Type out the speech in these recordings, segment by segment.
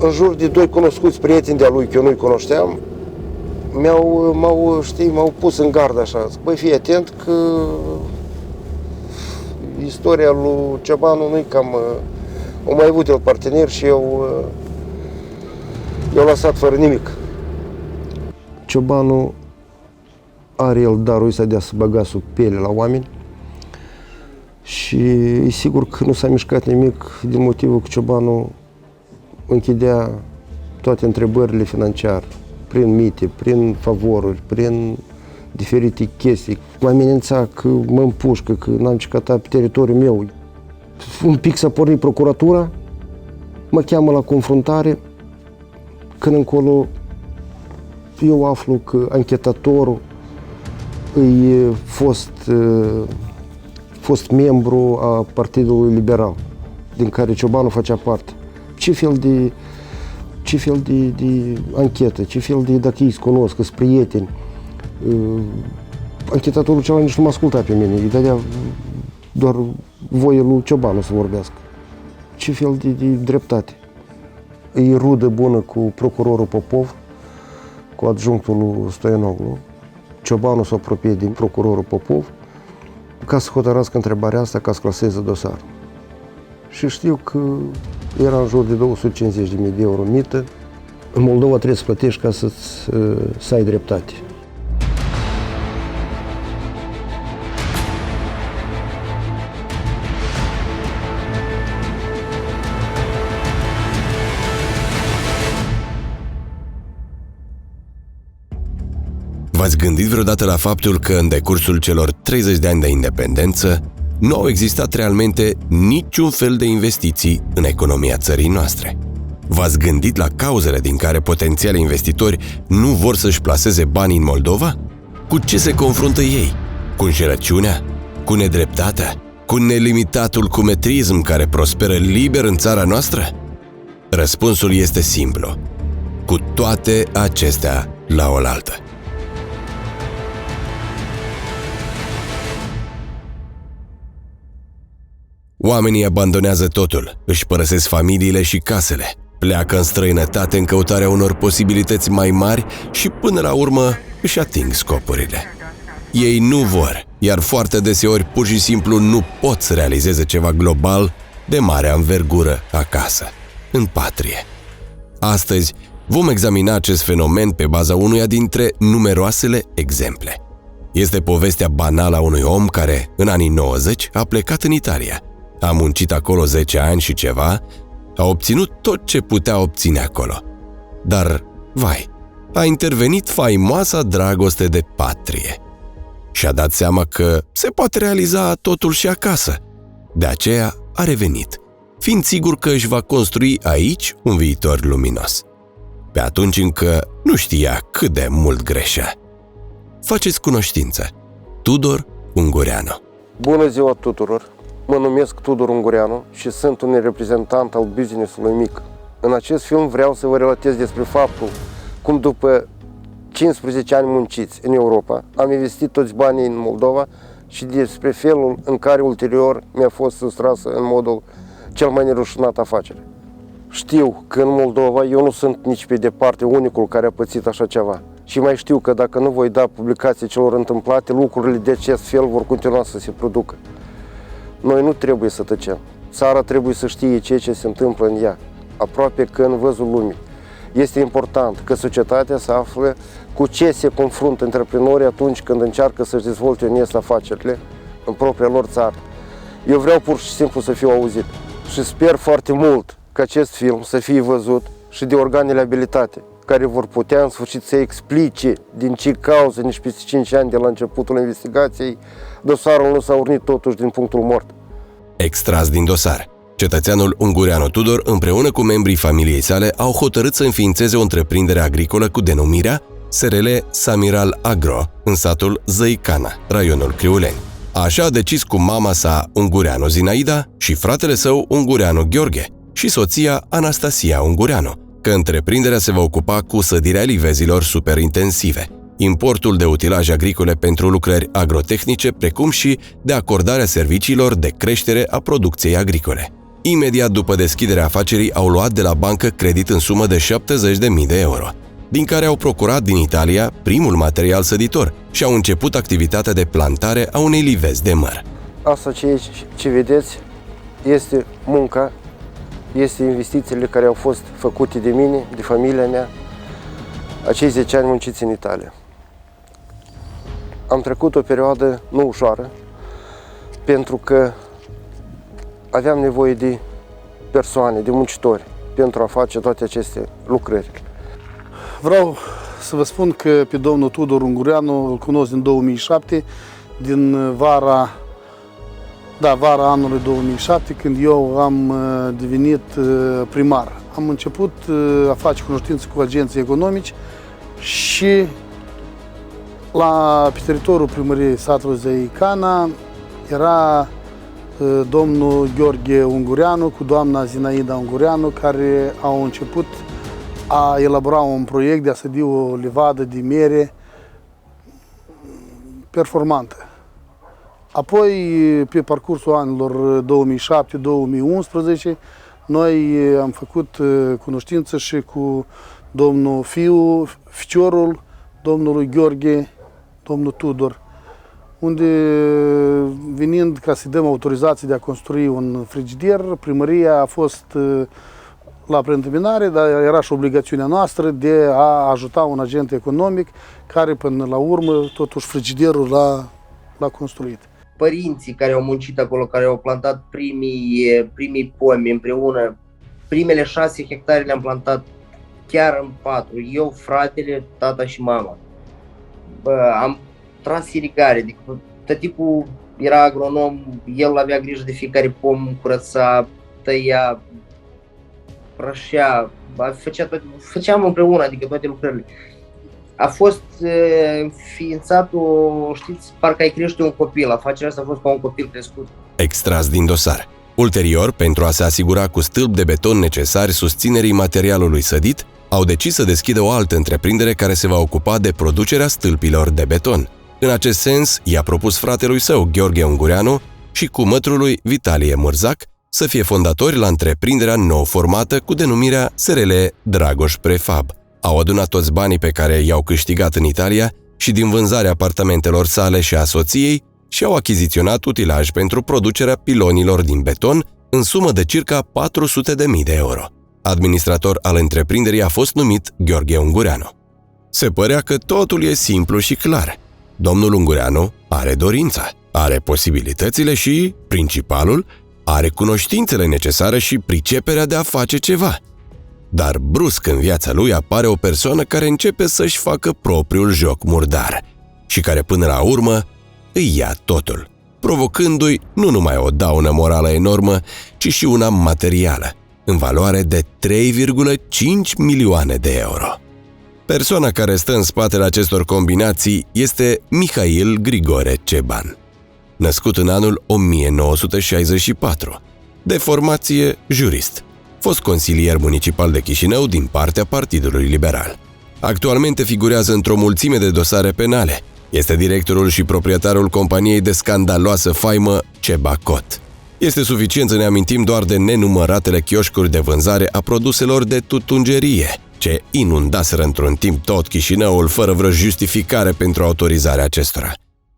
în jur de doi cunoscuți prieteni de-a lui, că eu nu-i cunoșteam, m-au pus în gardă așa. Zic, băi, fii atent că istoria lui Ciobanu nu-i cam... O mai avut el partener și eu lăsat fără nimic. Ciobanu are el darul ăsta de a se băga sub piele la oameni și e sigur că nu s-a mișcat nimic din motivul că Ciobanu închidea toate întrebările financiare prin mite, prin favoruri, prin diferite chestii. Mă amenința că mă împușcă, că n-am cicatat pe teritoriul meu. Un pic s-a pornit procuratura, mă cheamă la confruntare, când încolo eu aflu că anchetatorul e fost membru a Partidului Liberal, din care Ciobanu făcea parte. Ce fel de anchetă, ce fel de, dacă ei se cunosc, că-s prieteni. Anchetatorul ceva nici nu mă asculta pe mine, îi dădea doar voie lui Ciobanu să vorbească. Ce fel de dreptate. E rudă bună cu procurorul Popov, cu adjunctul lui Stoianoglu. Ciobanu s-a apropiat din procurorul Popov ca să hotărască întrebarea asta, ca să claseze dosarul. Și știu că era în jur de 250.000 de euro mită. În Moldova trebuie să plătești ca să ai dreptate. V-ați gândit vreodată la faptul că în decursul celor 30 de ani de independență nu au existat realmente niciun fel de investiții în economia țării noastre? V-ați gândit la cauzele din care potențiali investitori nu vor să-și plaseze banii în Moldova? Cu ce se confruntă ei? Cu înșelăciunea? Cu nedreptatea? Cu nelimitatul cumetrism care prosperă liber în țara noastră? Răspunsul este simplu. Cu toate acestea la oaltă. Oamenii abandonează totul, își părăsesc familiile și casele, pleacă în străinătate în căutarea unor posibilități mai mari și până la urmă își ating scopurile. Ei nu vor, iar foarte deseori pur și simplu nu pot să realizeze ceva global de mare anvergură acasă, în patrie. Astăzi vom examina acest fenomen pe baza unuia dintre numeroasele exemple. Este povestea banală a unui om care, în anii 90, a plecat în Italia. A muncit acolo 10 ani și ceva, a obținut tot ce putea obține acolo. Dar, vai, a intervenit faimoasa dragoste de patrie. Și-a dat seama că se poate realiza totul și acasă. De aceea a revenit, fiind sigur că își va construi aici un viitor luminos. Pe atunci încă nu știa cât de mult greșea. Faceți cunoștință. Tudor Ungureanu. Bună ziua tuturor! Mă numesc Tudor Ungureanu și sunt un reprezentant al business-ului mic. În acest film vreau să vă relatez despre faptul cum după 15 ani munciți în Europa, am investit toți banii în Moldova și despre felul în care ulterior mi-a fost sustrasă în modul cel mai nerușinat afacere. Știu că în Moldova eu nu sunt nici pe departe unicul care a pățit așa ceva. Și mai știu că dacă nu voi da publicații celor întâmplate, lucrurile de acest fel vor continua să se producă. Noi nu trebuie să tăcem. Țara trebuie să știe ceea ce se întâmplă în ea, aproape că în văzul lumii. Este important că societatea să afle cu ce se confruntă antreprenorii atunci când încearcă să-și dezvolte onest afacerile în propria lor țară. Eu vreau pur și simplu să fiu auzit și sper foarte mult ca acest film să fie văzut și de organele abilitate, care vor putea în sfârșit să explice din ce cauză, nici peste 5 ani de la începutul investigației, dosarul nu s-a urnit totuși din punctul mort. Extras din dosar. Cetățeanul Ungureanu Tudor, împreună cu membrii familiei sale, au hotărât să înființeze o întreprindere agricolă cu denumirea SRL Samiral Agro, în satul Zăicana, raionul Criuleni. Așa a decis cu mama sa Ungureanu Zinaida și fratele său Ungureanu Gheorghe și soția Anastasia Ungureanu, că întreprinderea se va ocupa cu sădirea livezilor superintensive, importul de utilaje agricole pentru lucrări agrotehnice, precum și de acordarea serviciilor de creștere a producției agricole. Imediat după deschiderea afacerii au luat de la bancă credit în sumă de 70.000 de euro, din care au procurat din Italia primul material săditor și au început activitatea de plantare a unei livezi de măr. Asta ce vedeți este munca, este investițiile care au fost făcute de mine, de familia mea, acei 10 ani munciți în Italia. Am trecut o perioadă nu ușoară, pentru că aveam nevoie de persoane, de muncitori, pentru a face toate aceste lucrări. Vreau să vă spun că pe domnul Tudor Ungureanu îl cunosc din 2007, din vara anului 2007, când eu am devenit primar. Am început a face cunoștință cu agenții economici și pe teritoriul primăriei satului Zaicana era domnul Gheorghe Ungureanu cu doamna Zinaida Ungureanu, care au început a elabora un proiect de a sădi o livadă de mere performantă. Apoi, pe parcursul anilor 2007-2011, noi am făcut cunoștință și cu domnul ficiorul domnului Gheorghe, domnul Tudor, unde, venind ca să dăm autorizație de a construi un frigider, primăria a fost la preîntâmpinare, dar era și obligațiunea noastră de a ajuta un agent economic care, până la urmă, totuși frigiderul l-a construit. Părinții care au muncit acolo, care au plantat primii pomi împreună, primele 6 hectare le-am plantat chiar în 4, eu, fratele, tata și mama. Am tras irigare, adică tăticul era agronom, el avea grijă de fiecare pom, curăța, tăia, prășea, făceam împreună, adică toate lucrările. A fost înființat știți, parcă ai crește un copil, afacerea asta a fost ca un copil crescut. Extras din dosar. Ulterior, pentru a se asigura cu stâlpi de beton necesari susținerii materialului sădit, au decis să deschidă o altă întreprindere care se va ocupa de producerea stâlpilor de beton. În acest sens, i-a propus fratelui său, Gheorghe Ungureanu, și cumătrului Vitalie Mărzac să fie fondatori la întreprinderea nou formată cu denumirea SRL Dragoș Prefab. Au adunat toți banii pe care i-au câștigat în Italia și din vânzarea apartamentelor sale și a soției și au achiziționat utilaj pentru producerea pilonilor din beton în sumă de circa 400.000 de euro. Administrator al întreprinderii a fost numit Gheorghe Ungureanu. Se părea că totul e simplu și clar. Domnul Ungureanu are dorința, are posibilitățile și, principalul, are cunoștințele necesare și priceperea de a face ceva. Dar brusc în viața lui apare o persoană care începe să-și facă propriul joc murdar și care până la urmă îi ia totul, provocându-i nu numai o daună morală enormă, ci și una materială, în valoare de 3,5 milioane de euro. Persoana care stă în spatele acestor combinații este Mihail Grigore Ceban, născut în anul 1964, de formație jurist, fost consilier municipal de Chișinău din partea Partidului Liberal. Actualmente figurează într-o mulțime de dosare penale. Este directorul și proprietarul companiei de scandaloasă faimă Cebacot. Este suficient să ne amintim doar de nenumăratele chioșcuri de vânzare a produselor de tutungerie, ce inundaseră într-un timp tot Chișinăul fără vreo justificare pentru autorizarea acestora.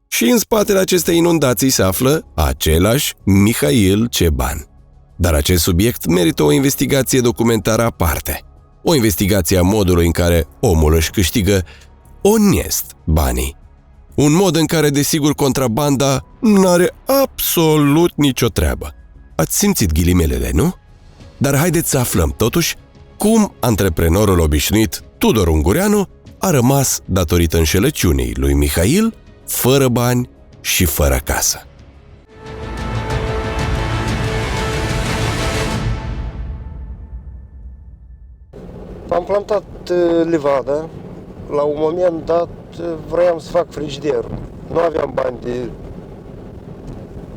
Și în spatele acestei inundații se află același Mihail Ceban. Dar acest subiect merită o investigație documentară aparte. O investigație a modului în care omul își câștigă onest banii. Un mod în care, desigur, contrabanda n-are absolut nicio treabă. Ați simțit ghilimelele, nu? Dar haideți să aflăm, totuși, cum antreprenorul obișnuit Tudor Ungureanu a rămas, datorită înșelăciunii lui Mihail, fără bani și fără casă. Am plantat livada. La un moment dat vroiam să fac frigiderul. Nu aveam bani de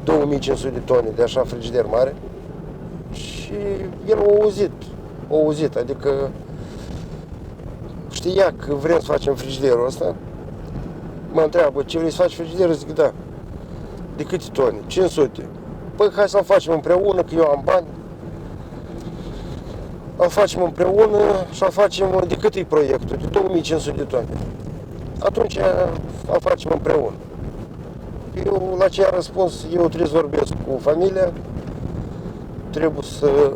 2500 de tone de așa frigider mare. Și el a auzit, adică știa că vrem să facem frigiderul ăsta. Mă întreabă, ce vrei să faci frigiderul? Zic, da. De câte tone? 500. Păi hai să-l facem împreună, că eu am bani. îl facem împreună și îl facem de cât e proiectul? De 2500 de tone. Atunci îl facem împreună. Eu la ce am răspuns, eu trebuie să vorbesc cu familia, trebuie să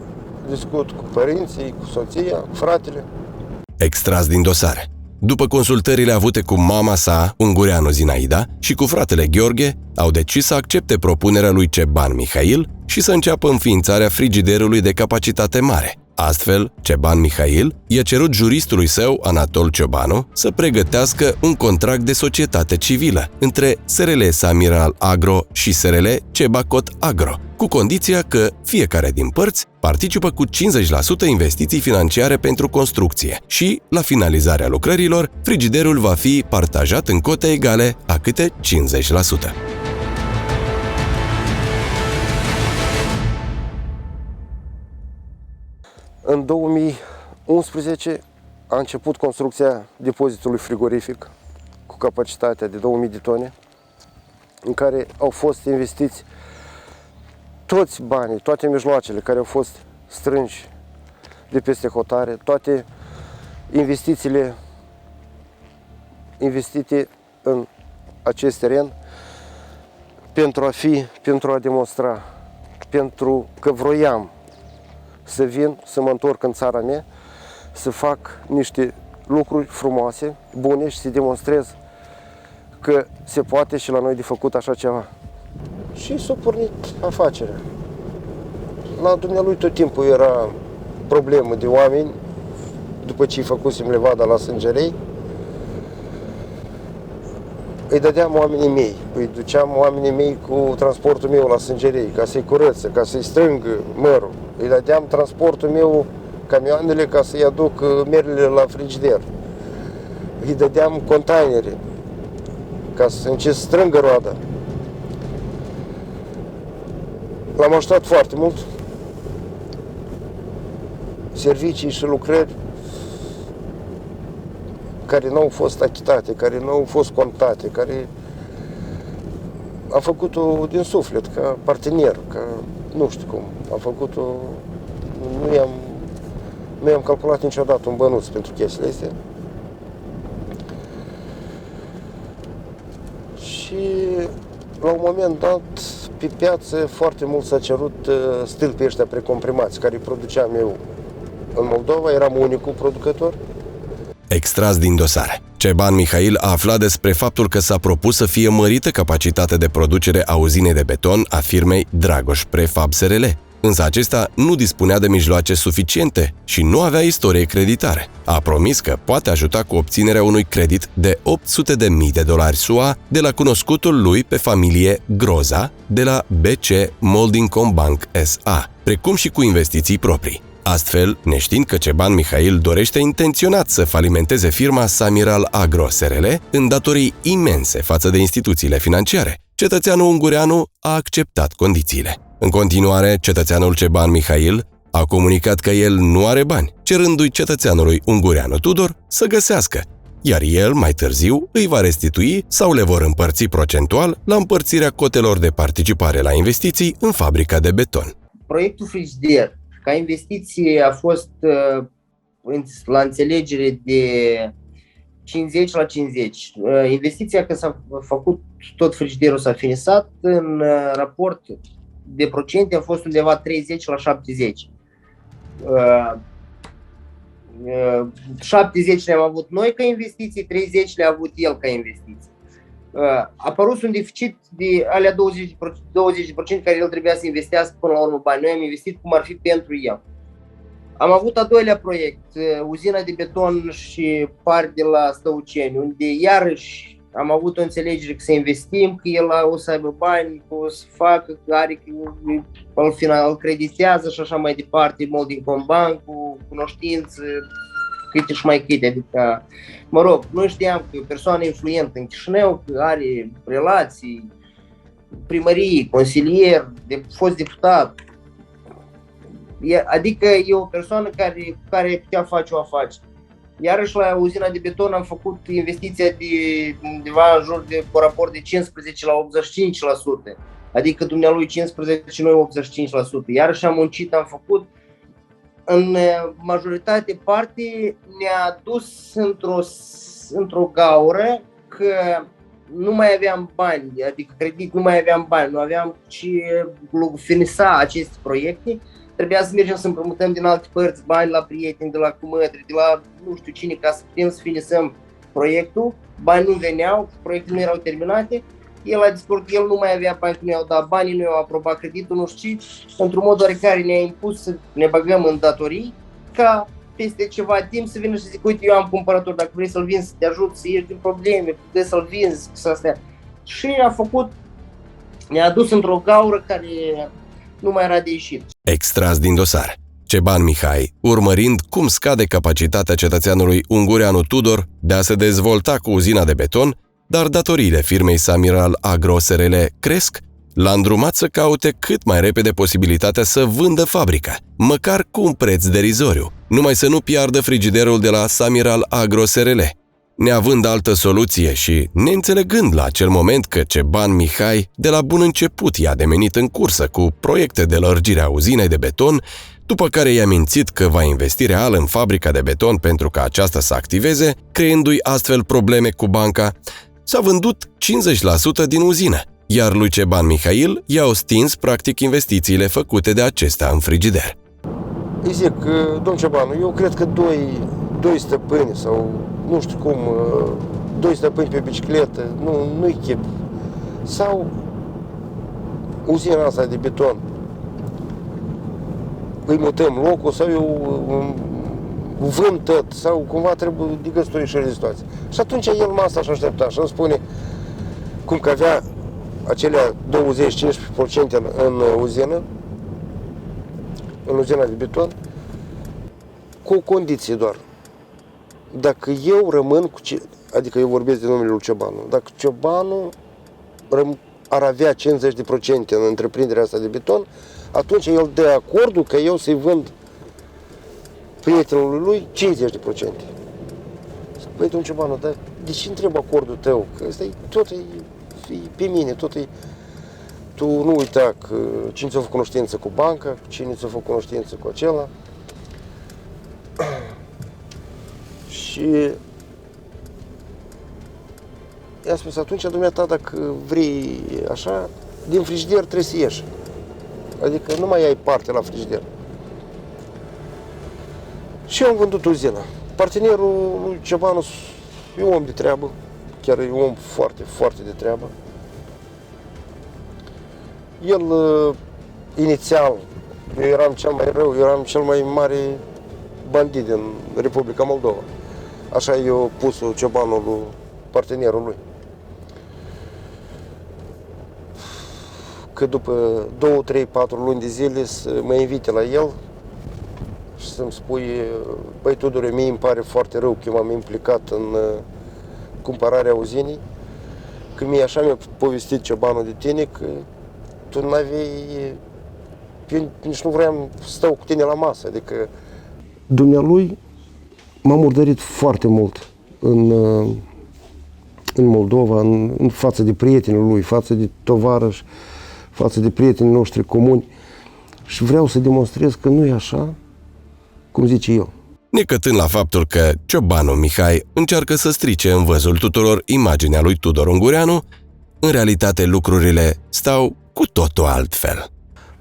discut cu părinții, cu soția, cu fratele. Extras din dosar. După consultările avute cu mama sa, ungureanu Zinaida, și cu fratele Gheorghe, au decis să accepte propunerea lui Ceban Mihail și să înceapă înființarea frigiderului de capacitate mare. Astfel, Ceban Mihail i-a cerut juristului său, Anatol Ciobanu, să pregătească un contract de societate civilă între SRL Samiral Agro și SRL Cebacot Agro, cu condiția că fiecare din părți participă cu 50% investiții financiare pentru construcție și, la finalizarea lucrărilor, frigiderul va fi partajat în cote egale a câte 50%. În 2011 a început construcția depozitului frigorific cu capacitatea de 2000 de tone, în care au fost investiți toți banii, toate mijloacele care au fost strânși de peste hotare, toate investițiile investite în acest teren pentru a demonstra, pentru că vroiam să vin, să mă întorc în țara mea, să fac niște lucruri frumoase, bune și să demonstrez că se poate și la noi de făcut așa ceva. Și s-a pornit afacerea. La dumnealui tot timpul era problemă de oameni, după ce îi făcusem levada la Sângerei, îi dădeam oamenii mei, îi duceam oamenii mei cu transportul meu la Sângerei, ca să-i curăță, ca să-i strâng mărul. Îi dădeam transportul meu, camioanele, ca să-i aduc merele la frigider. Îi dădeam containere, ca să încerc să strângă roada. L-am ajutat foarte mult. Servicii și lucrări care nu au fost achitate, care nu au fost contate, care am făcut-o din suflet, ca partener, ca nu știu cum. Am făcut-o, nu i-am calculat niciodată un bănuț pentru chestiile astea. Și la un moment dat, pe piață, foarte mult s-a cerut stâlpii ăștia precomprimați, care îi produceam eu în Moldova, eram unicul producător. Extras din dosar. Ceban Mihail a aflat despre faptul că s-a propus să fie mărită capacitatea de producere a uzinei de beton a firmei Dragoș Prefab SRL, însă acesta nu dispunea de mijloace suficiente și nu avea istorie creditare. A promis că poate ajuta cu obținerea unui credit de $800.000 SUA de la cunoscutul lui pe familie Groza de la BC Molding Bank SA, precum și cu investiții proprii. Astfel, neștiind că Ceban Mihail dorește intenționat să falimenteze firma Samiral Agro SRL în datorii imense față de instituțiile financiare, cetățeanul ungureanu a acceptat condițiile. În continuare, cetățeanul Ceban Mihail a comunicat că el nu are bani, cerându-i cetățeanului ungureanu Tudor să găsească, iar el, mai târziu, îi va restitui sau le vor împărți procentual la împărțirea cotelor de participare la investiții în fabrica de beton. Proiectul frigider, ca investiție, a fost la înțelegere de 50 la 50. Investiția, că s-a făcut, tot frigiderul s-a finisat, în raport de procente a fost undeva 30 la 70. 70 le-am avut noi ca investiții, 30 le-a avut el ca investiții. A apărut un deficit de alea 20% care el trebuia să investească până la urmă bani. Noi am investit cum ar fi pentru el. Am avut a doilea proiect, uzina de beton și par de la Stăuceni, unde iarăși am avut o înțelegere că să investim, că el o să aibă bani, că o să facă, că are, îl creditează și așa mai departe, Molding Bank, cu cunoștință, câte și mai câte, adică, mă rog, noi știam că e o persoană influentă în Chișinău, că are relații, primărie, consilier, fost deputat, adică e o persoană care putea face o afacere. Iarăși la uzina de beton am făcut investiția de undeva în jur de cu raport de 15 la 85%, adică dumnealui 15, noi 85%. Iarăși am muncit, am făcut. în majoritate parte ne-a dus într-o gaură că nu mai aveam bani, adică credit, nu mai aveam bani, nu aveam ce finisa aceste proiecte. Trebuia să mergem să împrumutăm din alte părți bani la prieteni, de la cumătri, de la nu știu cine, ca să putem să finisăm proiectul. Bani nu veneau, proiectele nu erau terminate. El a dispărut că el nu mai avea bani, nu i-au dat banii, nu i-au aprobat creditul, nu știu ce. Într-un mod oarecare ne-a impus să ne băgăm în datorii, ca peste ceva timp să vină și să zic, uite, eu am cumpărător, dacă vrei să-l vinzi, să te ajut, să ieși din probleme, puteți să-l vinzi, să astea. Și ne-a adus într-o gaură care nu mai era de ieșit. Extras din dosar. Ceban Mihai, urmărind cum scade capacitatea cetățeanului ungureanu Tudor de a se dezvolta cu uzina de beton, dar datoriile firmei Samiral Agro SRL cresc, l-a îndrumat să caute cât mai repede posibilitatea să vândă fabrica, măcar cu un preț derizoriu, numai să nu piardă frigiderul de la Samiral Agro SRL. Neavând altă soluție și neînțelegând la acel moment că Ceban Mihai de la bun început i-a demenit în cursă cu proiecte de lărgire a uzinei de beton, după care i-a mințit că va investi real în fabrica de beton pentru ca aceasta să activeze, creându-i astfel probleme cu banca, s-a vândut 50% din uzină, iar lui Ceban Mihail i-au stins practic investițiile făcute de acesta în frigider. Îi zic, domn Cebanu, eu cred că doi stăpâni sau nu știu cum, doi stăpâni pe bicicletă, nu-i chip. Sau uzina asta de beton, îi mutăm locul sau eu vând tot, sau cumva trebuie de găsuri și de situație. Și atunci el masa și aștepta și îmi spune cum că avea acelea 20-15% în uzină, în uzina de beton, cu o condiție doar. Dacă eu rămân cu adică eu vorbesc de numele lui Ciobanu, dacă Ciobanu ar avea 50% în întreprinderea asta de beton, atunci el dă acordul că eu să-i vând prietenului lui 50%. Păi, domnul Ciobanu, dar de ce întreb acordul tău? Că ăsta tot e pe mine, tot e... Tu nu uita că cine ți-a făcut cunoștință cu banca, cine ți-a făcut cunoștință cu acela. Și i-a spus, atunci, dumneata, dacă vrei așa, din frigider trebuie să ieși. Adică nu mai ai parte la frigider. Și eu am vândut uzina. Partenerul lui Ciobanu e om de treabă, chiar e om foarte, foarte de treabă. El, inițial, eu eram cel mai rău, eu eram cel mai mare bandit din Republica Moldova. Așa eu pus-o Ciobanul lui partenerul lui. Că după 2, 3, 4 luni de zile să mă invite la el și să-mi spui, băi Tudore, mie îmi pare foarte rău că eu m-am implicat în cumpărarea uzinii, că mie așa mi-a povestit Ciobanul de tine, că tu n-aveai, eu nici nu vreau să stau cu tine la masă, adică... Dumnealui m-a murdărit foarte mult în Moldova, în față de prietenii lui, față de tovarăși, față de prietenii noștri comuni și vreau să demonstrez că nu e așa cum zice el. Necătând la faptul că Ciobanu Mihai încearcă să strice în văzul tuturor imaginea lui Tudor Ungureanu, în realitate lucrurile stau cu totul altfel.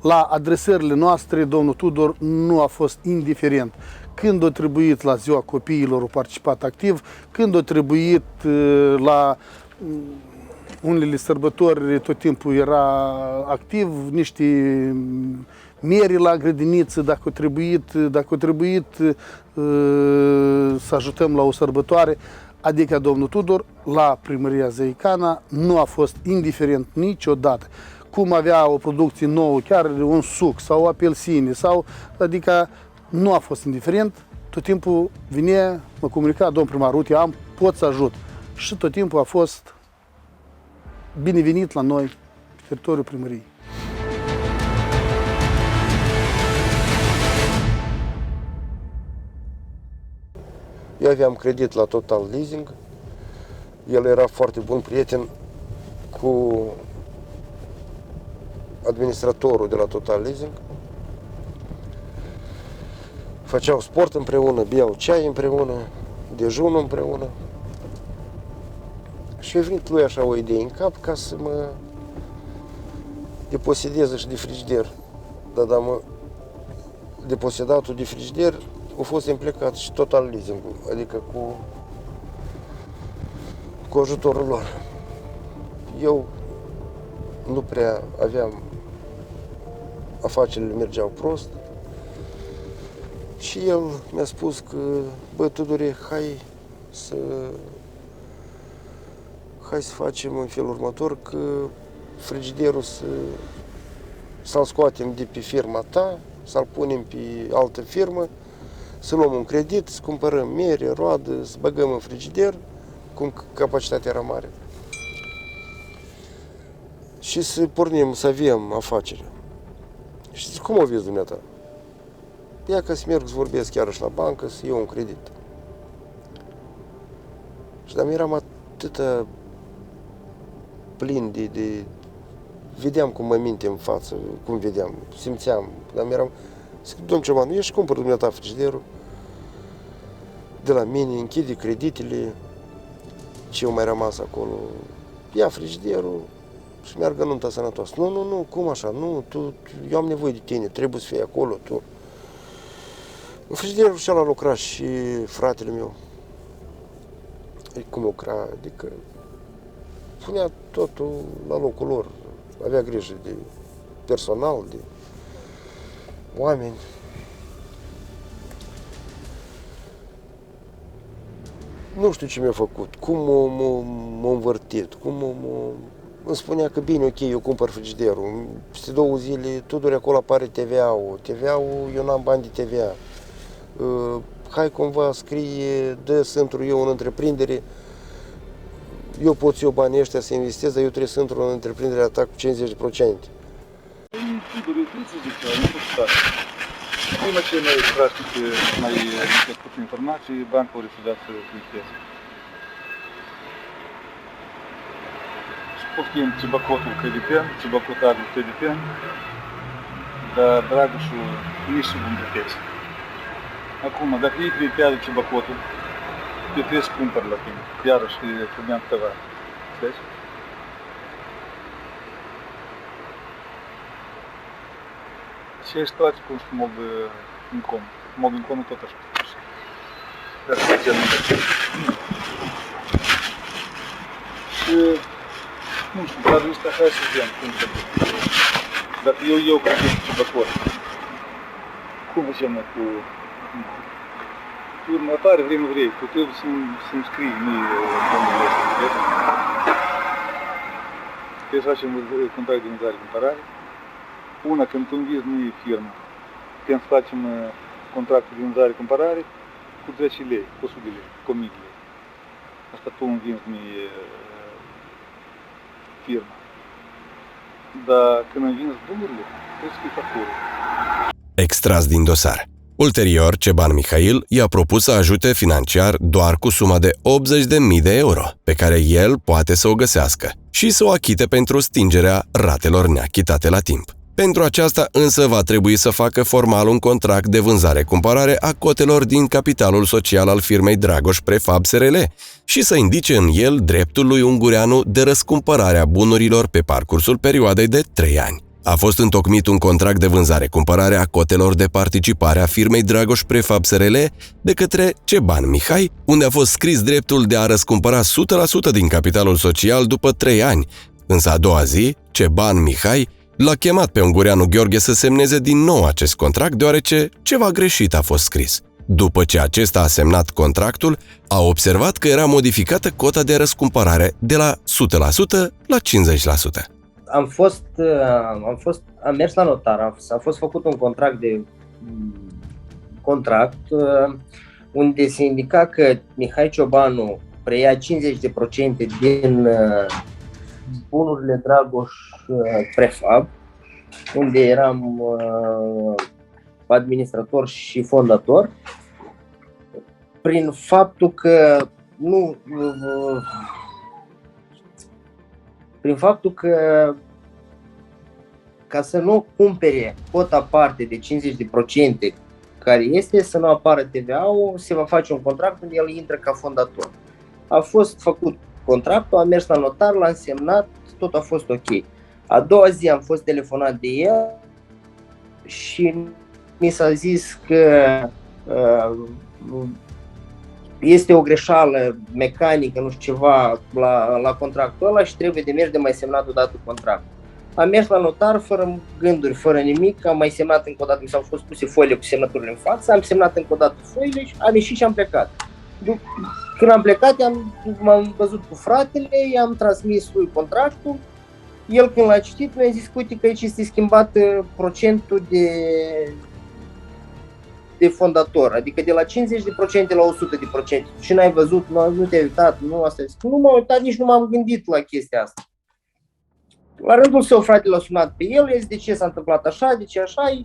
La adresările noastre, domnul Tudor nu a fost indiferent. Când a trebuit la ziua copiilor, a participat activ, când a trebuit la unele sărbători, tot timpul era activ, niște mieri la grădiniță, dacă a trebuit să ajutăm la o sărbătoare. Adică domnul Tudor, la primăria Zăicana, nu a fost indiferent niciodată. Cum avea o producție nouă, chiar un suc sau apelsine, adică nu a fost indiferent, tot timpul vine, mă comunica, domnul primar, uite, pot să ajut. Și tot timpul a fost binevenit la noi, pe teritoriul primăriei. Eu aveam credit la Total Leasing, el era foarte bun prieten cu administratorul de la Total Leasing făceau sport împreună, beau ceai împreună, dejunul împreună. Și a venit lui așa o idee în cap ca să mă deposedeze și de frigider. Dar mă deposedatul de frigider a fost implicat și total leasing-ul, adică cu ajutorul lor. Eu nu prea aveam, afacerile mergeau prost și el mi-a spus că, bă, Tudore, hai să facem în felul următor, că frigiderul să-l scoatem de pe firma ta, să-l punem pe altă firmă, să luăm un credit, să cumpărăm mere, roadă, să băgăm în frigider, cum capacitatea era mare. Și să pornim, să avem afacerea. Și zic, cum o vezi dumneata? Ia că să merg să vorbesc chiar și la bancă, să iau un credit. Și dar eram atâta plin de... Vedeam cum mă minte în față, cum vedeam, simțeam. Dar eram... Zic, domn Cioban, ieși și cumpăr dumneata frigiderul de la mine, închide creditele, ce eu mai rămas acolo, ia frigiderul și meargă nunta sănătoasă. Nu, cum așa? Nu, eu am nevoie de tine, trebuie să fii acolo, tu. În frigiderul și ăla lucra și fratele meu. Cum lucra, adică punea totul la locul lor. Avea grijă de personal, de oameni. Nu știu ce mi-a făcut, cum m-a învârtit, îmi spunea că bine, ok, eu cumpăr frigiderul. Peste 2 zile, Tudore, acolo apare TVA-ul. TVA-ul, eu n-am bani de TVA. Hai cumva scrie, să intru eu în întreprindere, eu pot să iau banii ăștia să investez, dar eu trebuie să intru în întreprinderea ta cu 50%. Tudore, trebuie să zic, nu pot sta. Prima ce mai practică, mai făcut informații, banca a refuzat să crediteze. Și poftim Cibacotul crediten, Cibacotarul crediten, dar Dragoșul nici sub un pretext. Acum, dacă ei creditează Cibacotul, eu trebuie să cumpăr la tine, iarăși primeam câteva. Înțelegi? Și ești situație cum și Mob Incom. Mob Incom tot așa. Dar să genul de și nu știu, dar ăsta hai să vedem cum se duce. Dacă eu cred că e Cibacotul, cum facem cu următoare vrei, nu vrei, tu trebuie să-mi scrii mie domnul ăsta, înțelegi? Trebuie să facem contract de vânzare-cumpărare. Una, când tu învizi mie firma, când să facem contractul de vânzare-cumpărare cu 10 lei, cu 100 de lei, cu 1000 de lei. Asta tu învinzi mie firma. Dar când învinzi bunurile, trebuie să fii factură. Extras din dosar. Ulterior, Ceban Mihail i-a propus să ajute financiar doar cu suma de 80.000 de euro, pe care el poate să o găsească, și să o achite pentru stingerea ratelor neachitate la timp. Pentru aceasta însă va trebui să facă formal un contract de vânzare-cumpărare a cotelor din capitalul social al firmei Dragoș Prefab SRL și să indice în el dreptul lui Ungureanu de răscumpărare a bunurilor pe parcursul perioadei de 3 ani. A fost întocmit un contract de vânzare-cumpărare a cotelor de participare a firmei Dragoș Prefab SRL de către Ceban Mihai, unde a fost scris dreptul de a răscumpăra 100% din capitalul social după 3 ani, însă a doua zi, Ceban Mihai l-a chemat pe Ungureanu Gheorghe să semneze din nou acest contract, deoarece ceva greșit a fost scris. După ce acesta a semnat contractul, a observat că era modificată cota de răscumpărare de la 100% la 50%. Am mers la notar, a fost făcut un contract unde se indica că Mihai Ciobanu preia 50% din bunurile Dragoș Prefab, unde eram administrator și fondator, prin faptul că ca să nu cumpere cota parte de 50% care este, să nu apară TVA-ul, se va face un contract unde el intră ca fondator. A fost făcut contractul, am mers la notar, l-am semnat, tot a fost ok. A doua zi am fost telefonat de el și mi s-a zis că este o greșeală mecanică, nu știu ceva, la contractul ăla și trebuie de mers de mai semnat odată contractul. Am mers la notar fără gânduri, fără nimic, am mai semnat încă o dată, mi s-au fost puse foile cu semnăturile în față, am semnat încă o dată foile și am ieșit și am plecat. Când am plecat, m-am văzut cu fratele, i-am transmis lui contractul. El când l-a citit mi-a zis că uite că aici este schimbat procentul de fondator, adică de la 50% la 100%. Și n-ai văzut, nu te-ai uitat, nu asta. Zic, nu m-am uitat, nici nu m-am gândit la chestia asta. La rândul său, fratele l-a sunat pe el, i-a zis de ce s-a întâmplat așa, de ce așa,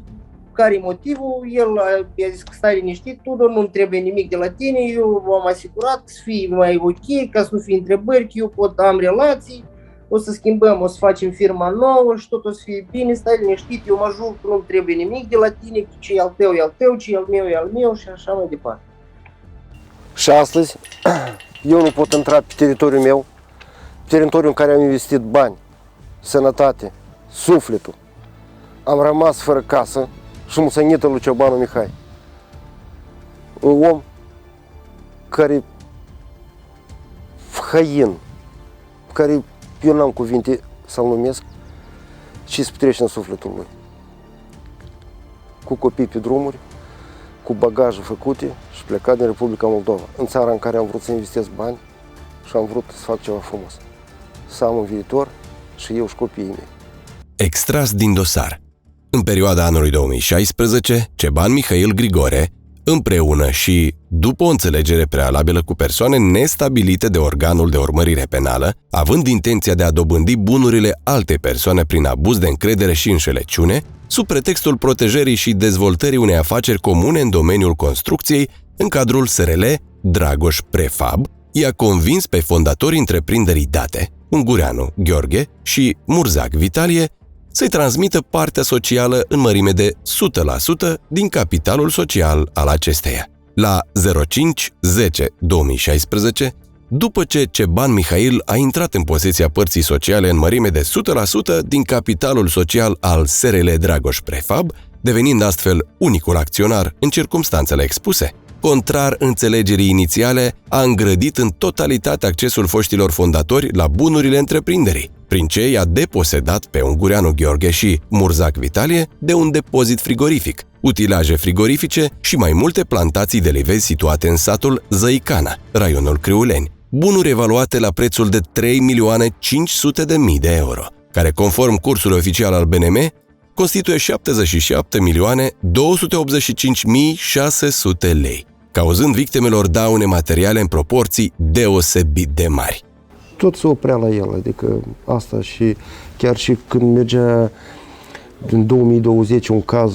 care e motivul. El i-a zis că stai liniștit, Tudor, nu-mi trebuie nimic de la tine, eu m-am asigurat să fii mai ok, ca să nu fie întrebări, că eu am relații, o să schimbăm, o să facem firma nouă și tot o să fie bine, stai liniștit, eu mă ajut, nu-mi trebuie nimic de la tine, ce e al tău, e al tău, ce e al meu, e al meu și așa mai departe. Și astăzi eu nu pot intra pe teritoriul meu, teritoriul în care am investit bani, sănătate, sufletul. Am rămas fără casă și mulțumită lui Ciobanu Mihai. Un om care hăin, care eu n-am cuvinte să-l numesc, și se petrece în sufletul lui. Cu copii pe drumuri, cu bagaje făcute și plecat din Republica Moldova, în țara în care am vrut să investesc bani și am vrut să fac ceva frumos. Să am un viitor și eu și copiii mei. Extras din dosar. În perioada anului 2016, Ceban Mihail Grigore, împreună și după o înțelegere prealabilă cu persoane nestabilite de organul de urmărire penală, având intenția de a dobândi bunurile altei persoane prin abuz de încredere și înșelăciune, sub pretextul protejării și dezvoltării unei afaceri comune în domeniul construcției, în cadrul SRL Dragoș Prefab, i-a convins pe fondatorii întreprinderii date, Ungureanu Gheorghe și Murzac Vitalie, să-i transmită partea socială în mărime de 100% din capitalul social al acesteia. La 05-10-2016, după ce Ceban Mihail a intrat în posesia părții sociale în mărime de 100% din capitalul social al SRL Dragoș Prefab, devenind astfel unicul acționar în circumstanțele expuse, contrar înțelegerii inițiale, a îngrădit în totalitate accesul foștilor fondatori la bunurile întreprinderii, prin ce i-a deposedat pe Ungureanu Gheorghe și Murzac Vitalie de un depozit frigorific, utilaje frigorifice și mai multe plantații de livezi situate în satul Zăicana, raionul Criuleni, bunuri evaluate la prețul de 3.500.000 de euro, care, conform cursului oficial al BNM, constituie 77.285.600 lei, cauzând victimelor daune materiale în proporții deosebit de mari. Tot se oprea la el, adică asta și chiar și când mergea în 2020 un caz,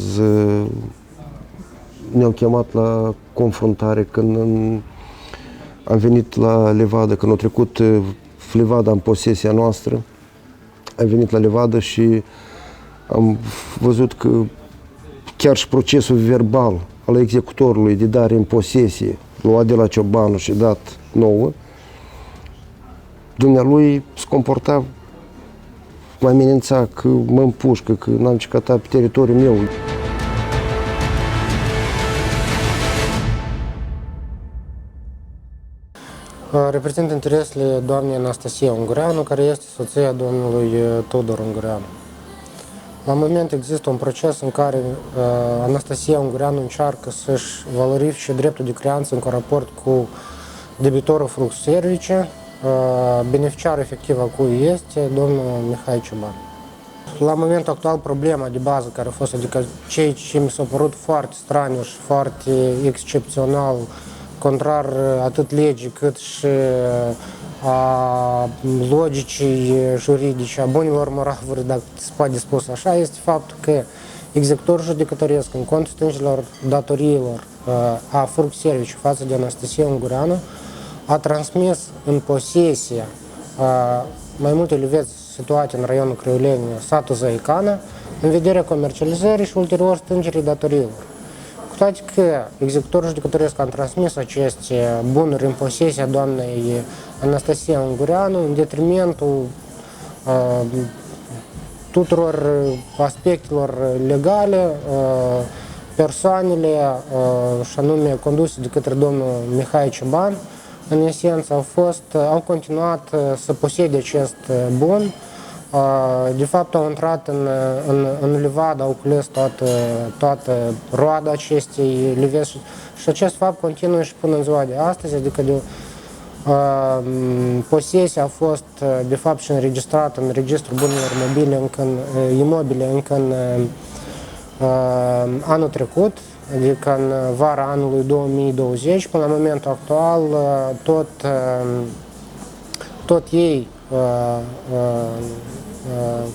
ne-au chemat la confruntare când am venit la Levadă, când a trecut Levada în posesia noastră, am venit la Levadă și am văzut că chiar și procesul verbal al executorului de dare în posesie, luat de la Ciobanu și dat nouă, dumnealui se comporta, mă amenința că mă împușcă, că n-am cicatat pe teritoriul meu. Reprezint interesele doamnei Anastasia Ungureanu, care este soția domnului Tudor Ungureanu. La moment există un proces în care Anastasia Ungureanu încearcă să-și valorifice dreptul de creanță în raport cu debitorul Flux Service. Beneficiar efectiv al cui este domnul Mihai Ceban. La momentul actual, problema de bază care a fost, adică ceea ce mi s-a părut foarte straniu și foarte excepțional, contrar atât legii cât și a logicii juridice, a bunilor moravuri, dacă se poate spus așa, este faptul că executorul judecătoresc în contul stângilor datoriilor a Flux Service față de Anastasia Ungureanu a transmis în posesie mai multe livezi situate în raionul Criuleni, satul Zăicana, în vederea comercializării și ulterior stângerii datoriilor. Cu toate că executorul judecătoresc a transmis aceste bunuri în posesia doamnei Anastasia Ungureanu în detrimentul tuturor aspectelor legale, persoanele, și anume conduse de către domnul Mihai Cioban, în esență au continuat să posede acest bun. De fapt au intrat în livadă, au cules toată roada acestei livezi și acest fapt continuă și până în ziua de astăzi, adică posesia a fost de fapt și înregistrată în registrul bunurilor imobile încă în anul trecut, adică în vara anului 2020. Până la momentul actual tot ei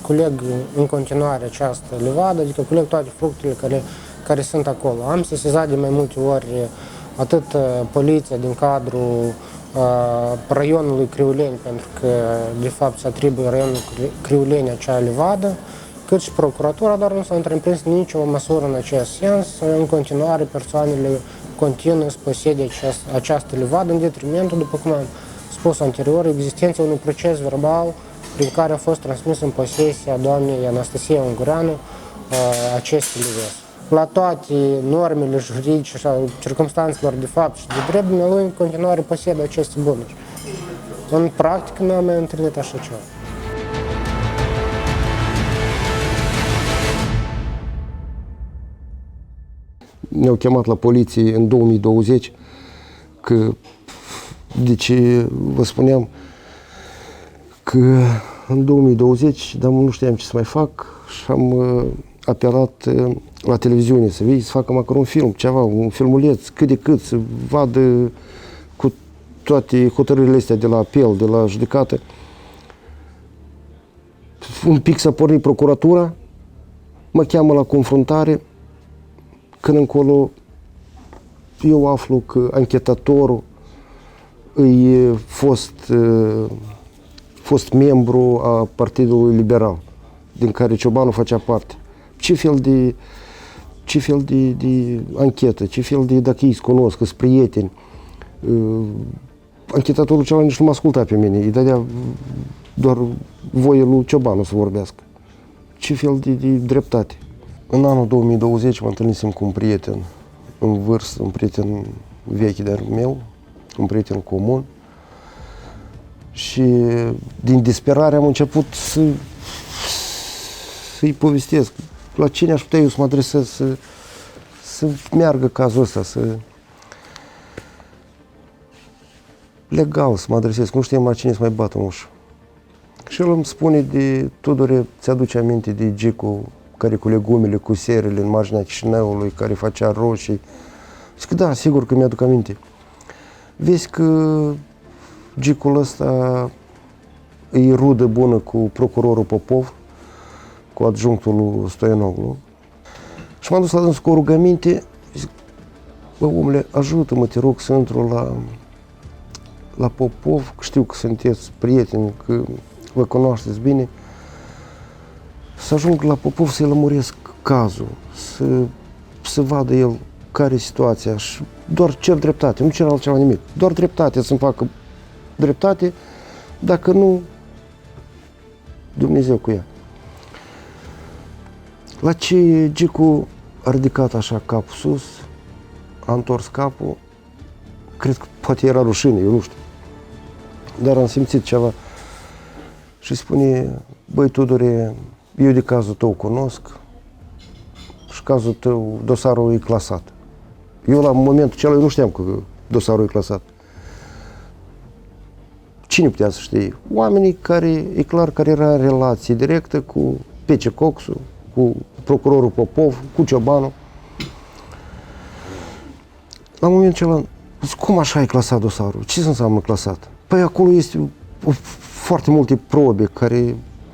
culeg în continuare această livadă, adică culeg toate fructele care sunt acolo. Am sesizat de mai multe ori atât poliția din cadrul raionului Criuleni, pentru că de fapt se atribuie raionul Criuleni acea livadă, cât și procuratura, dar nu s-a întreprins nicio măsură în acest sens. În continuare, persoanele continuă să posede această livadă în detrimentul, după cum am spus anterior, existenței unui proces verbal prin care a fost transmis în posesia doamnei Anastasia Ungureanu aceste livezi. La toate normele juridice și circumstanțelor de fapt și de drept, lui în continuare posedă aceste bunuri. În practică nu am mai întâlnit așa ceva. Ne-au chemat la poliție în 2020, că, deci vă spuneam că în 2020, dar nu știam ce să mai fac și am apelat la televiziune să vii, să facă măcar un film, ceva, un filmuleț, cât de cât, să vadă cu toate hotărârile astea de la apel, de la judecată. Un pic s-a pornit procuratura, mă cheamă la confruntare, când încolo eu aflu că anchetatorul e fost membru a Partidului Liberal, din care Ciobanu făcea parte. Ce fel de anchetă, ce fel de, dacă ei se cunosc, că-s prieteni. Anchetatorul ceva nici nu mă asculta pe mine, îi dădea doar voie lui Ciobanu să vorbească. Ce fel de dreptate. În anul 2020 mă întâlnisem cu un prieten în vârstă, un prieten vechi de-al meu, un prieten comun. Și din disperare am început să-i povestesc la cine aș putea eu să mă adresez, să meargă cazul ăsta, legal să mă adresez, nu știam la cine să mai bată în ușă. Și el îmi spune de Tudore, ți-aduce aminte de Gicu care cu legumele, cu serele în marginea Chișinăului, care făcea roșii. Zic că da, sigur că mi-aduc aminte. Vezi că Gicul ăsta e rudă bună cu procurorul Popov, cu adjunctul lui Stoianoglu. Și m-am dus la dânsul cu o rugăminte, zic, bă, omule, ajută-mă, te rog, să intru la Popov, că știu că sunteți prieteni, că vă cunoașteți bine, să ajung la Popov să-i lămuresc cazul, să vadă el care e situația și doar cer dreptate, nu cer altceva nimic, doar dreptate, să-mi facă dreptate, dacă nu, Dumnezeu cu ea. La ce Gicu a ridicat așa capul sus, a întors capul, cred că poate era rușine, eu nu știu, dar am simțit ceva și spune, băi Tudore, eu de cazul tău cunosc și cazul tău, dosarul e clasat. Eu la momentul acela nu știam că dosarul e clasat. Cine putea să știe? Oamenii care, e clar, care era în relație directă cu Pece Coxu, cu procurorul Popov, cu Ciobanu. La momentul acela, cum așa e clasat dosarul? Ce înseamnă clasat? Păi acolo este foarte multe probe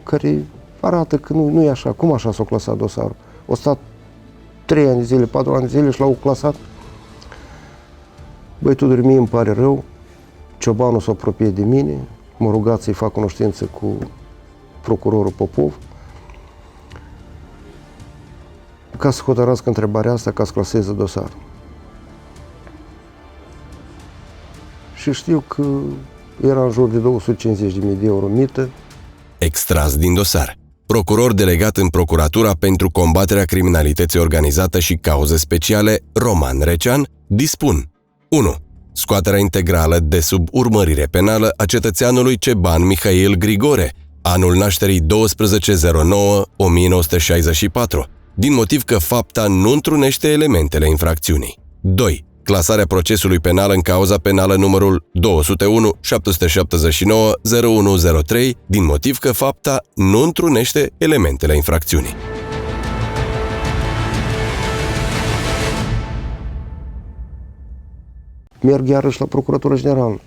care arată că nu e așa. Cum așa s-a clasat dosarul? O stat 3 ani de zile, 4 ani de zile și l-au clasat. Băi, Tudor, mie îmi pare rău, Ciobanu s-a apropiat de mine, m-a rugat să-i fac cunoștință cu procurorul Popov. ca să hotărască întrebarea asta, ca să claseze dosarul. Și știu că era în jur de 250.000 de euro mită. Extras din dosar. Procuror delegat în Procuratura pentru combaterea criminalității organizată și cauze speciale, Roman Recean, dispun 1. Scoaterea integrală de sub urmărire penală a cetățeanului Ceban Mihail Grigore, anul nașterii 12/09/1964, din motiv că fapta nu întrunește elementele infracțiunii. 2. Clasarea procesului penal în cauza penală numărul 201 779 0103, din motiv că fapta nu întrunește elementele infracțiunii. Merg iarăși la Procuratura Generală.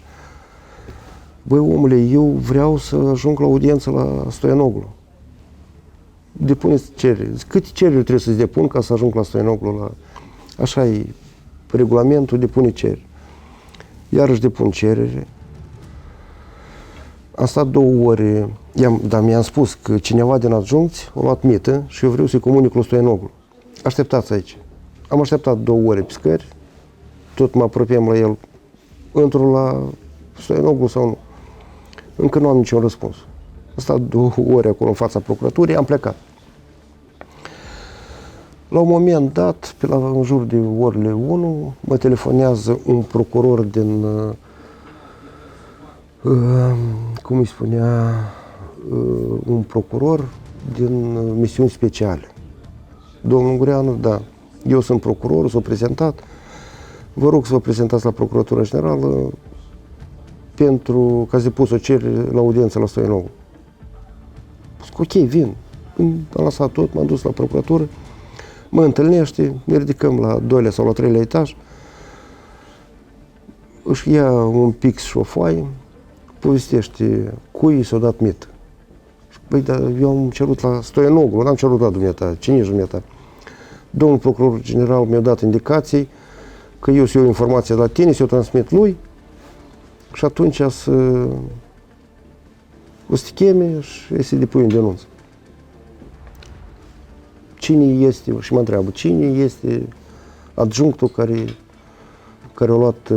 Băi, omule, eu vreau să ajung la audiență la Stoianoglu. Depuneți cereri. Câte cereri trebuie să-ți depun ca să ajung la Stoianoglu? Așa e regulamentul, depune cereri. Iarăși depun cerere. Am stat 2 ore, dar mi-am spus că cineva din adjuncți a luat mită și eu vreau să-i comunic lui Stoianoglu. Așteptați aici. Am așteptat 2 ore pe scări, tot mă apropiem la el, intru la Stoianoglu sau nu. Încă nu am niciun răspuns. Am stat 2 ore acolo în fața procuraturii, am plecat. La un moment dat, în jur de orele 1, mă telefonează un procuror din, cum îi spunea, un procuror din misiuni speciale. Domnul Ungureanu, da, eu sunt procuror, s-a prezentat, vă rog să vă prezentați la Procuratura Generală pentru că ați depus o cerere la audiență la Stoianoglu. Zic, ok, vin. Am lăsat tot, m-am dus la procuratură, mă întâlnește, ne ridicăm la 2-lea sau la 3-lea etaj, își ia un pix și o foaie, povestește cui s-a dat mită. Băi, dar eu am cerut la Stoianoglu, n-am cerut la dumneata, cine ești dumneata? Domnul procuror general mi-a dat indicații că eu să iau informația la tine, să o transmit lui și atunci o să te cheme și să depui un denunț. Cine este, și mă întreabă, cine este adjunctul care a luat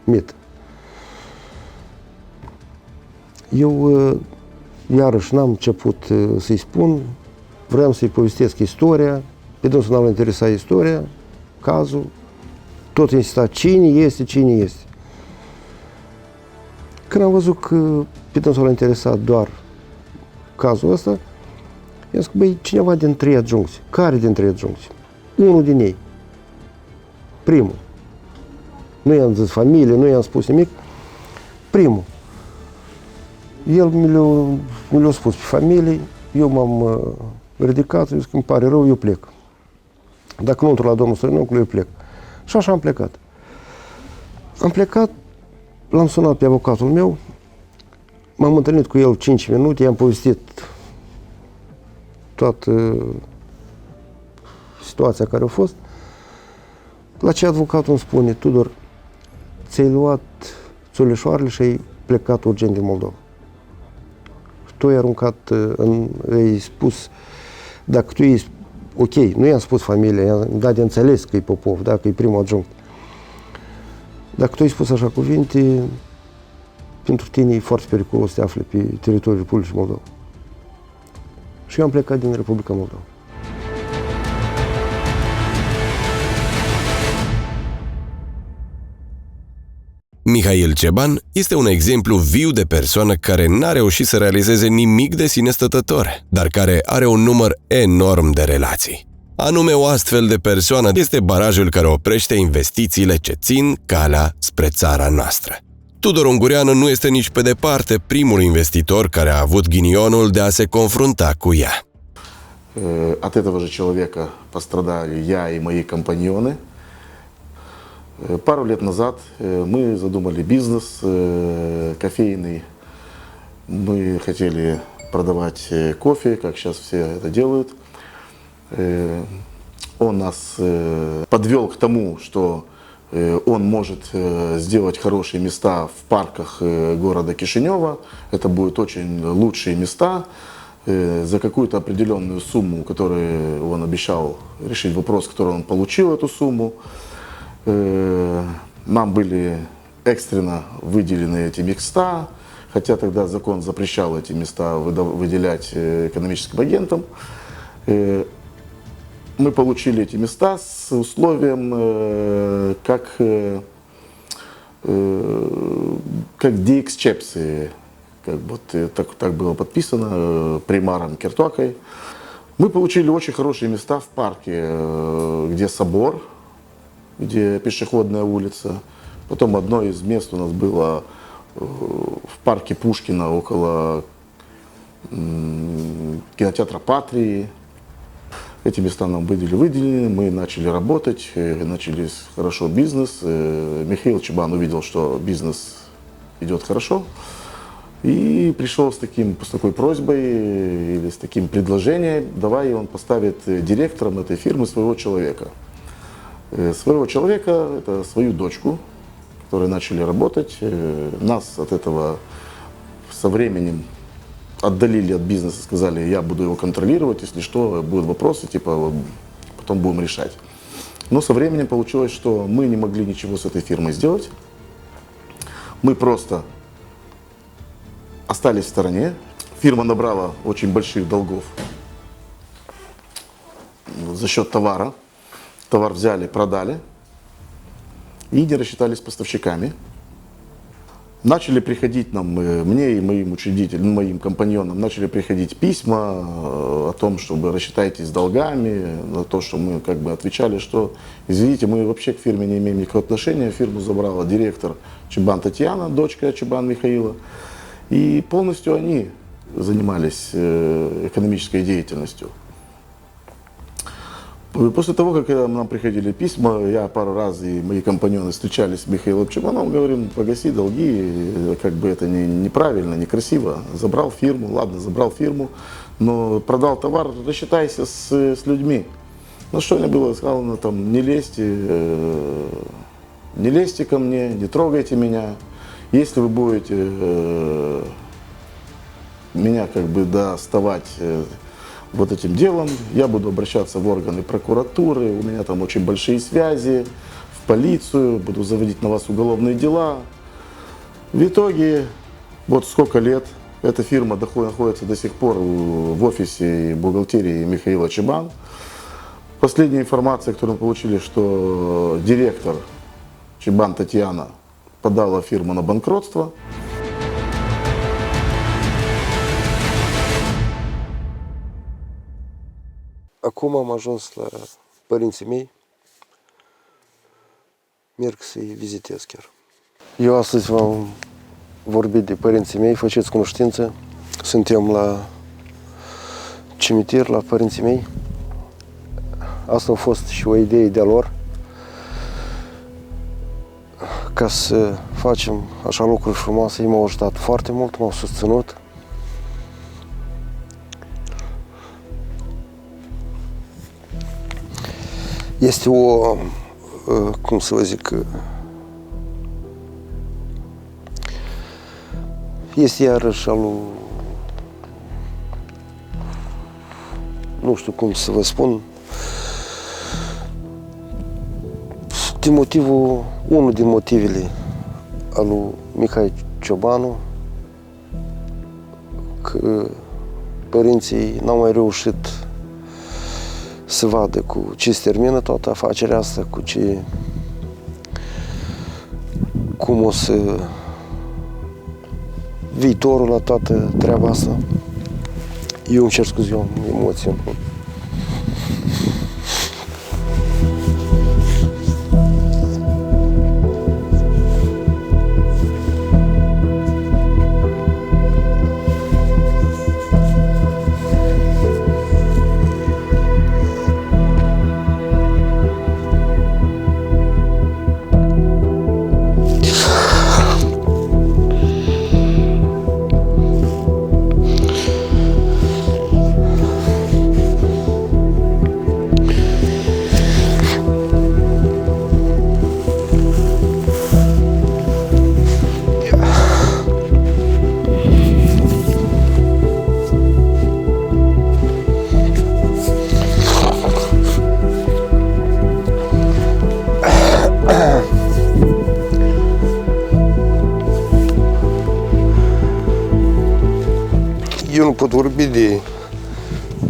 mită? Eu iarăși n-am început să-i spun, vreau să-i povestesc istoria, pe dânsul n-am interesat istoria, cazul, tot insista cine este. Când am văzut că pe dânsul l-a interesat doar cazul ăsta, i-am zis, băi, cineva din 3 adjuncți. Care din 3 adjuncți? Unul din ei. Primul. Nu i-am zis familie, nu i-am spus nimic. Primul. El mi l-a spus pe familie, eu m-am ridicat, zis că îmi pare rău, eu plec. Dacă nu intru la domnul Stoianoglu, eu plec. Și așa am plecat. Am plecat, l-am sunat pe avocatul meu, m-am întâlnit cu el 5 minute, i-am povestit toată situația care a fost. La ce avocatul îmi spune, Tudor, ți-ai luat țuleșoarele și ai plecat urgent din Moldova. Tu ai aruncat, ai spus, dacă tu ești, ok, nu i-am spus familia, i-am dat de înțeles că e Popov, da, că e primul adjunct. Dacă tu ai spus așa cuvinte, pentru tine e foarte periculos să te afli pe teritoriul Republicii Moldova. Și eu am plecat din Republica Moldova. Mihail Ceban este un exemplu viu de persoană care n-a reușit să realizeze nimic de sine stătător, dar care are un număr enorm de relații. Anume, o astfel de persoană este barajul care oprește investițiile ce țin calea spre țara noastră. Tudor Ungureanu nu este nici pe departe primul investitor care a avut ghinionul de a se confrunta cu ea. От этого же человека пострадали я и мои компаньоны. Пару лет назад мы задумали бизнес кофейный. Мы хотели продавать кофе, как сейчас все это делают. Он нас подвел к тому, что он может сделать хорошие места в парках города Кишинева. Это будут очень лучшие места. за какую-то определенную сумму, которую он обещал решить вопрос, который он получил эту сумму. Нам были экстренно выделены эти места, хотя тогда закон запрещал эти места выделять экономическим агентам. Мы получили эти места с условием, как деэксчепции, как вот так было подписано примаром Кертуакой. Мы получили очень хорошие места в парке, где собор, где пешеходная улица. Потом одно из мест у нас было в парке Пушкина около кинотеатра «Патрии». Эти места нам были выделены, мы начали работать, начали хорошо бизнес. Михаил Чабан увидел, что бизнес идет хорошо, и пришел с такой просьбой или с таким предложением: давай он поставит директором этой фирмы своего человека. Своего человека, это свою дочку, которые начали работать. Нас от этого со временем отдалили от бизнеса, сказали: я буду его контролировать, если что, будут вопросы, типа, потом будем решать. Но со временем получилось, что мы не могли ничего с этой фирмой сделать. Мы просто остались в стороне. Фирма набрала очень больших долгов за счет товара. Товар взяли, продали и не рассчитались с поставщиками. Начали приходить нам, мне и моим учредителям, моим компаньонам, начали приходить письма о том, чтобы рассчитайтесь с долгами, на то, что мы как бы отвечали, что, извините, мы вообще к фирме не имеем никакого отношения. Фирму забрала директор Чабан Татьяна, дочка Чабан Михаила, и полностью они занимались экономической деятельностью. После того, как нам приходили письма, я пару раз и мои компаньоны встречались с Михаилом Чабаном, говорим: погаси долги, как бы это неправильно, некрасиво. Забрал фирму, ладно, забрал фирму, но продал товар, рассчитайся с людьми. Ну что мне было сказано, там, не лезьте ко мне, не трогайте меня. Если вы будете меня как бы доставать вот этим делом, я буду обращаться в органы прокуратуры, у меня там очень большие связи, в полицию, буду заводить на вас уголовные дела. В итоге, вот сколько лет, эта фирма находится до сих пор в офисе и бухгалтерии Михаила Чабан. Последняя информация, которую мы получили, что директор Чабан Татьяна подала фирму на банкротство. Acum am ajuns la părinții mei. Merg să-i vizitez chiar. Eu astăzi v-am vorbit de părinții mei, faceți cunoștință. Suntem la cimitir, la părinții mei. Asta a fost și o idee de-a lor, ca să facem așa lucruri frumoase. Ei m-au ajutat foarte mult, m-au susținut. Este o, cum să vă zic, este iarăși nu știu cum să vă spun, unul din motivele al lui Mihai Ciobanu, că părinții n-au mai reușit să vadă cu ce se termină toată afacerea asta, cum o să viitorul la toată treaba asta. Eu îmi cer scuze, eu am emoții. eu nu pot vorbi de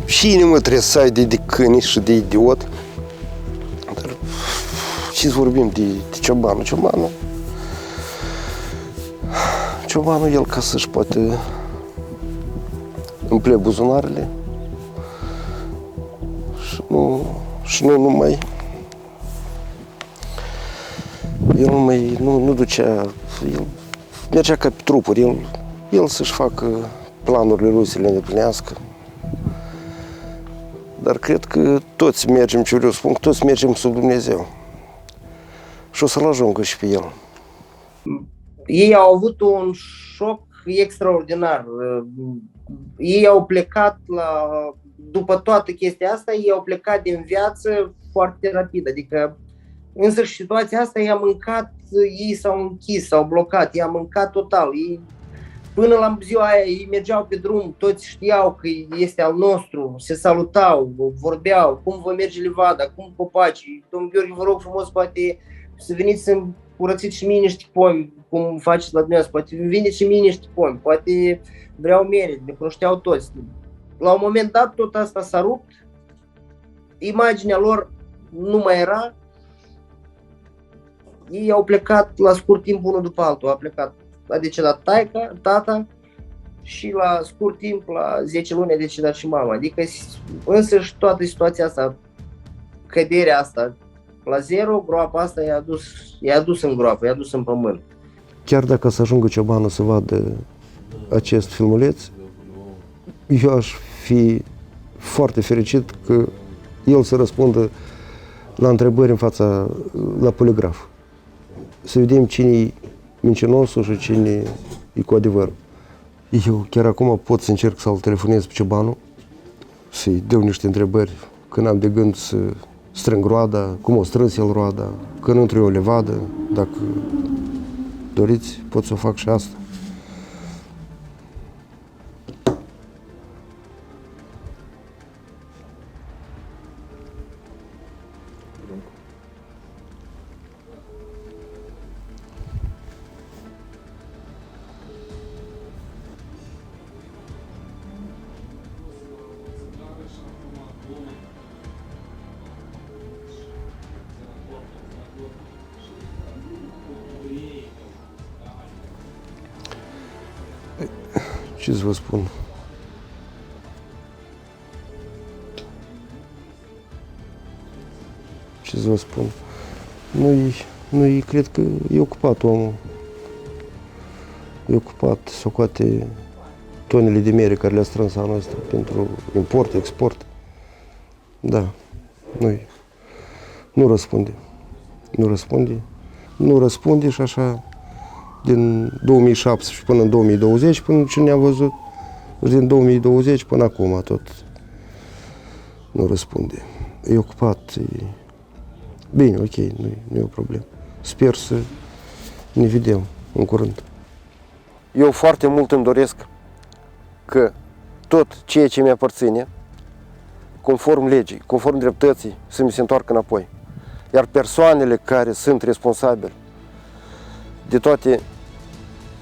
cine mă trebuie să ai de câini și de idiot. Dar ce vorbim de Ciobanu? Ciobanu, el ca să-și poate împlea buzunarele și nu numai. El nu ducea, el mergea ca pe trupuri, el să-și facă planurile lui să le îndeplinească. Dar cred că toți mergem, ce vreau să spun, că toți mergem sub Dumnezeu. Și o să-l ajungă și pe el. Ei au avut un șoc extraordinar. Ei au plecat după toată chestia asta, ei au plecat din viață foarte rapid. Adică, însă și situația asta i-a mâncat, ei s-au închis, s-au blocat, i-a mâncat total. Ei, până la ziua aia, ei mergeau pe drum, toți știau că este al nostru, se salutau, vorbeau, cum vă merge livada, cum copacii. Domnul Gheorghe, vă rog frumos, poate să veniți să-mi curățiți și mie niște pomi, cum faceți la dumneavoastră, poate veniți și mie niște pomi, poate vreau mere, ne cunoșteau toți. La un moment dat tot asta s-a rupt, imaginea lor nu mai era, ei au plecat la scurt timp unul după altul, a decedat tata și la scurt timp, la 10 luni a decedat și mama. Adică însă și toată situația asta, căderea asta la zero, groapa asta i-a dus în groapă, i-a dus în pământ. Chiar dacă să ajungă Ciobanu să vadă acest filmuleț, eu aș fi foarte fericit că el să răspundă la întrebări la poligraf. Să vedem cine-i mincinosul și cine e cu adevăr. Eu chiar acum pot să încerc să-l telefonez pe Ciobanu, să-i dau niște întrebări când am de gând să strâng roada, cum o strâns el roada, când intru eu o levadă, dacă doriți, pot să o fac și asta. Ce să vă spun? Ce să vă spun? Nu-i cred că e ocupat omul. E ocupat, socoate tonele de mere care le-a strâns anul ăsta pentru import, export. Da, nu răspunde. Nu răspunde și așa din 2017 până în 2020, până ce ne-am văzut, din 2020 până acum tot nu răspunde. E ocupat, bine, ok, nu e o problemă. Sper să ne vedem în curând. Eu foarte mult îmi doresc că tot ceea ce mi-aparține, conform legii, conform dreptății, să mi se întoarcă înapoi. Iar persoanele care sunt responsabile de toate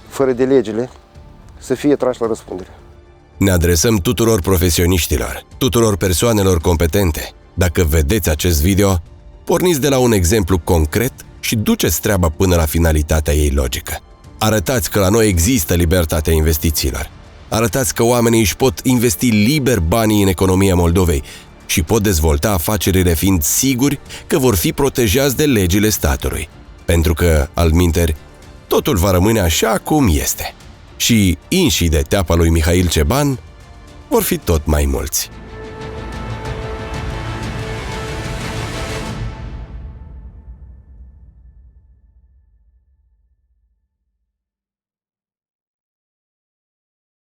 fără de legile, să fie trași la răspundere. Ne adresăm tuturor profesioniștilor, tuturor persoanelor competente. Dacă vedeți acest video, porniți de la un exemplu concret și duceți treaba până la finalitatea ei logică. Arătați că la noi există libertatea investițiilor. Arătați că oamenii își pot investi liber banii în economia Moldovei și pot dezvolta afacerile fiind siguri că vor fi protejați de legile statului. Pentru că, altminteri, totul va rămâne așa cum este. Și inșii de teapa lui Mihail Ceban vor fi tot mai mulți.